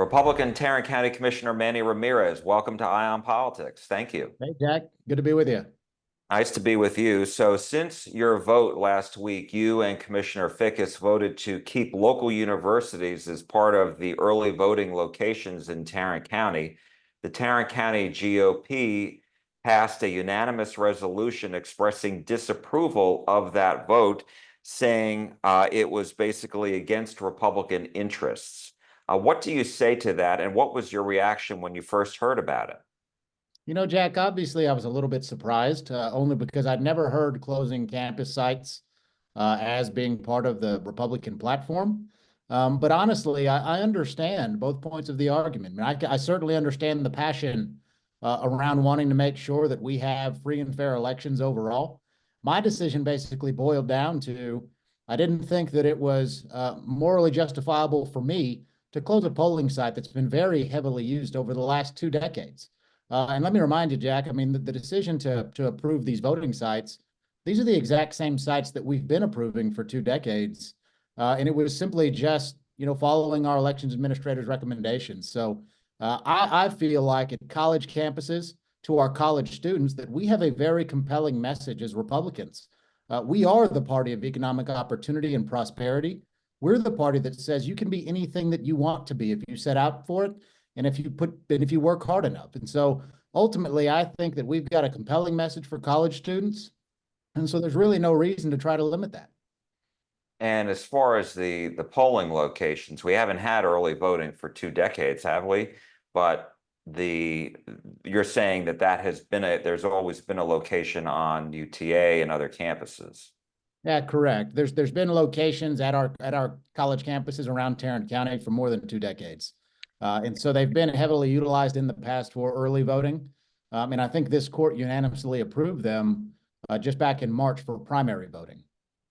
Republican Tarrant County Commissioner Manny Ramirez, welcome to Ion Politics. Thank you. Hey, Jack. Good to be with you. Nice to be with you. So since your vote last week, you and Commissioner Fink voted to keep local universities as part of the early voting locations in Tarrant County. The Tarrant County GOP passed a unanimous resolution expressing disapproval of that vote, saying it was basically against Republican interests. What do you say to that, and what was your reaction when you first heard about it? Jack, obviously I was a little bit surprised, only because I'd never heard closing campus sites as being part of the Republican platform. But honestly, I understand both points of the argument. I certainly understand the passion around wanting to make sure that we have free and fair elections overall. My decision basically boiled down to I didn't think that it was morally justifiable for me to close a polling site that's been very heavily used over the last 2 decades. And let me remind you, Jack, I mean, the decision to approve these voting sites, these are the exact same sites that we've been approving for 2 decades. And it was simply just, following our elections administrator's recommendations. So I feel like at college campuses, to our college students, that we have a very compelling message as Republicans. We are the party of economic opportunity and prosperity. We're the party that says you can be anything that you want to be if you set out for it and if you work hard enough. And so ultimately, I think that we've got a compelling message for college students. And so there's really no reason to try to limit that. And as far as the polling locations, we haven't had early voting for 2 decades, have we? But you're saying that has been there's always been a location on UTA and other campuses. Yeah, correct. There's been locations at our college campuses around Tarrant County for more than 2 decades. And so they've been heavily utilized in the past for early voting. And I think this court unanimously approved them just back in March for primary voting.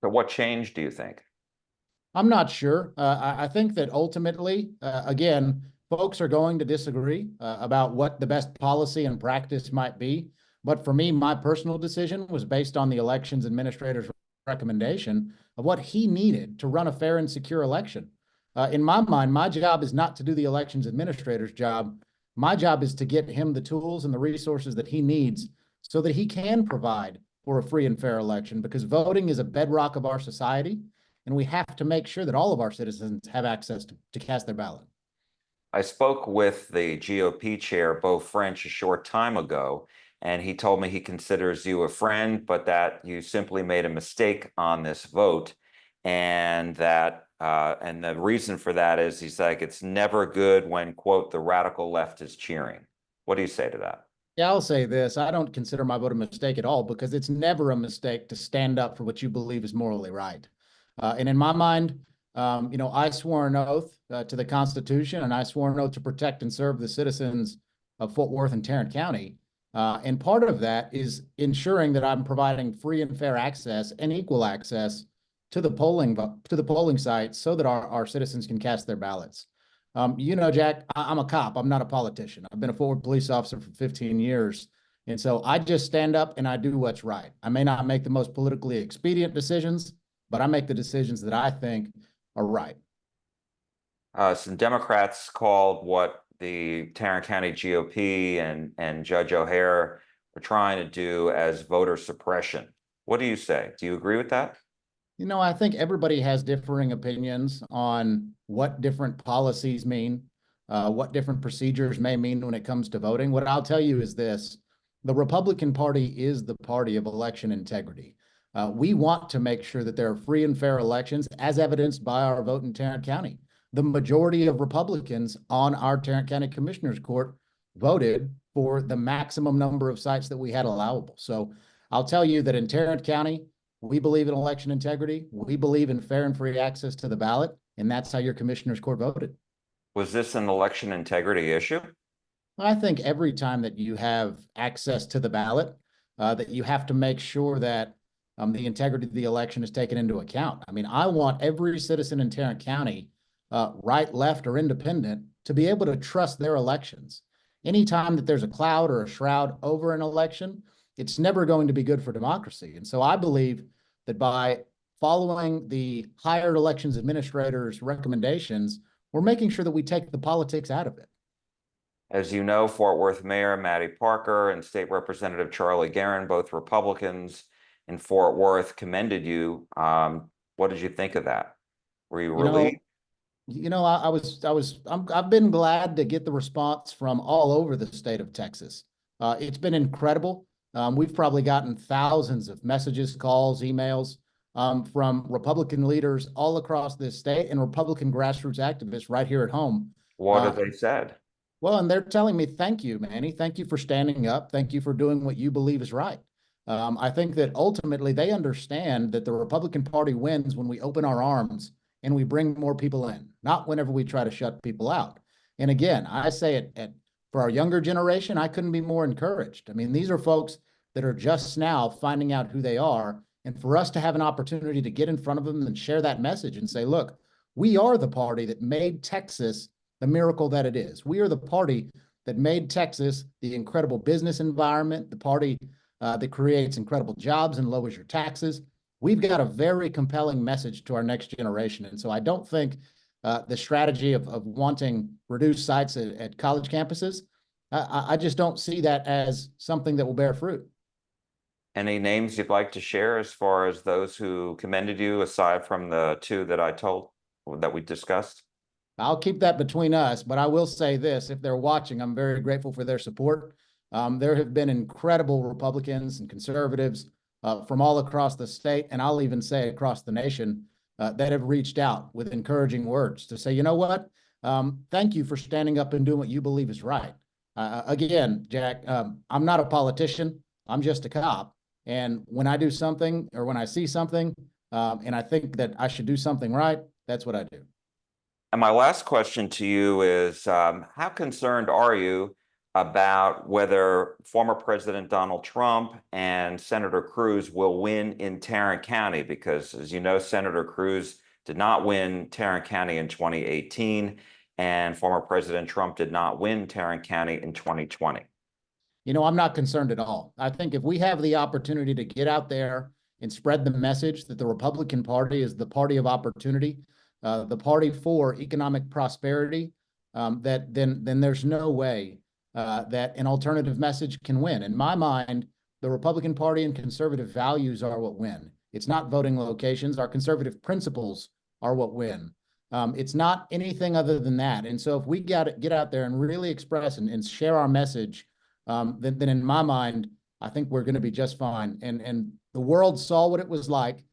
So what changed, do you think? I'm not sure. I think that ultimately, again, folks are going to disagree about what the best policy and practice might be. But for me, my personal decision was based on the elections administrator's recommendation of what he needed to run a fair and secure election. In my mind, my job is not to do the elections administrator's job. My job is to get him the tools and the resources that he needs so that he can provide for a free and fair election, because voting is a bedrock of our society, and we have to make sure that all of our citizens have access to cast their ballot. I spoke with the GOP chair, Beau French, a short time ago, and he told me he considers you a friend, but that you simply made a mistake on this vote, and that and the reason for that is he's like, it's never good when, quote, the radical left is cheering. What do you say to that? Yeah, I'll say this. I don't consider my vote a mistake at all, because it's never a mistake to stand up for what you believe is morally right. And in my mind, I swore an oath to the Constitution, and I swore an oath to protect and serve the citizens of Fort Worth and Tarrant County. And part of that is ensuring that I'm providing free and fair access and equal access to the polling sites so that our citizens can cast their ballots. Jack, I'm a cop. I'm not a politician. I've been a Fort Worth police officer for 15 years. And so I just stand up and I do what's right. I may not make the most politically expedient decisions, but I make the decisions that I think are right. Some Democrats called what the Tarrant County GOP and Judge O'Hare are trying to do as voter suppression. What do you say? Do you agree with that? I think everybody has differing opinions on what different policies mean, what different procedures may mean when it comes to voting. What I'll tell you is this: the Republican Party is the party of election integrity. We want to make sure that there are free and fair elections, as evidenced by our vote in Tarrant County. The majority of Republicans on our Tarrant County Commissioner's Court voted for the maximum number of sites that we had allowable. So I'll tell you that in Tarrant County, we believe in election integrity. We believe in fair and free access to the ballot, and that's how your Commissioner's Court voted. Was this an election integrity issue? I think every time that you have access to the ballot, that you have to make sure that the integrity of the election is taken into account. I mean, I want every citizen in Tarrant County, right, left, or independent, to be able to trust their elections. Anytime that there's a cloud or a shroud over an election, it's never going to be good for democracy. And so I believe that by following the hired elections administrators' recommendations, we're making sure that we take the politics out of it. As you know, Fort Worth Mayor Matty Parker and State Representative Charlie Guerin, both Republicans in Fort Worth, commended you. What did you think of that? Were you You relieved? know, I've been glad to get the response from all over the state of Texas. It's been incredible. We've probably gotten thousands of messages, calls, emails from Republican leaders all across this state and Republican grassroots activists right here at home. What Uh, have they said? well, and they're telling me, thank you, Manny. Thank you for standing up. Thank you for doing what you believe is right. I think that ultimately they understand that the Republican Party wins when we open our arms and we bring more people in, not whenever we try to shut people out. And again, I say it for our younger generation, I couldn't be more encouraged. I mean, these are folks that are just now finding out who they are. And for us to have an opportunity to get in front of them and share that message and say, look, we are the party that made Texas the miracle that it is. We are the party that made Texas the incredible business environment, the party that creates incredible jobs and lowers your taxes. We've got a very compelling message to our next generation. And so I don't think the strategy of wanting reduced sites at college campuses, I just don't see that as something that will bear fruit. Any names you'd like to share as far as those who commended you, aside from the two that I told that we discussed? I'll keep that between us, but I will say this, if they're watching, I'm very grateful for their support. There have been incredible Republicans and conservatives from all across the state, and I'll even say across the nation, that have reached out with encouraging words to say, you know what? Thank you for standing up and doing what you believe is right. Again, Jack, I'm not a politician. I'm just a cop. And when I do something or when I see something and I think that I should do something right, that's what I do. And my last question to you is, how concerned are you about whether former President Donald Trump and Senator Cruz will win in Tarrant County? Because, as you know, Senator Cruz did not win Tarrant County in 2018, and former President Trump did not win Tarrant County in 2020. I'm not concerned at all. I think if we have the opportunity to get out there and spread the message that the Republican Party is the party of opportunity, the party for economic prosperity, that then there's no way that an alternative message can win. In my mind, the Republican Party and conservative values are what win. It's not voting locations. Our conservative principles are what win. It's not anything other than that. And so if we get out there and really express and share our message, then in my mind, I think we're going to be just fine. And the world saw what it was like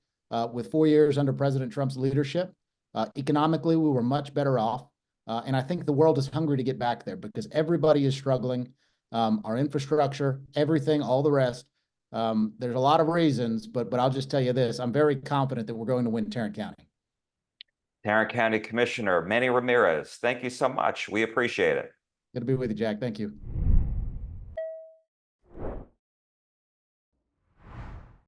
with 4 years under President Trump's leadership. Economically, we were much better off. And I think the world is hungry to get back there because everybody is struggling. Our infrastructure, everything, all the rest. There's a lot of reasons, but I'll just tell you this. I'm very confident that we're going to win Tarrant County. Tarrant County Commissioner Manny Ramirez, thank you so much. We appreciate it. Good to be with you, Jack. Thank you.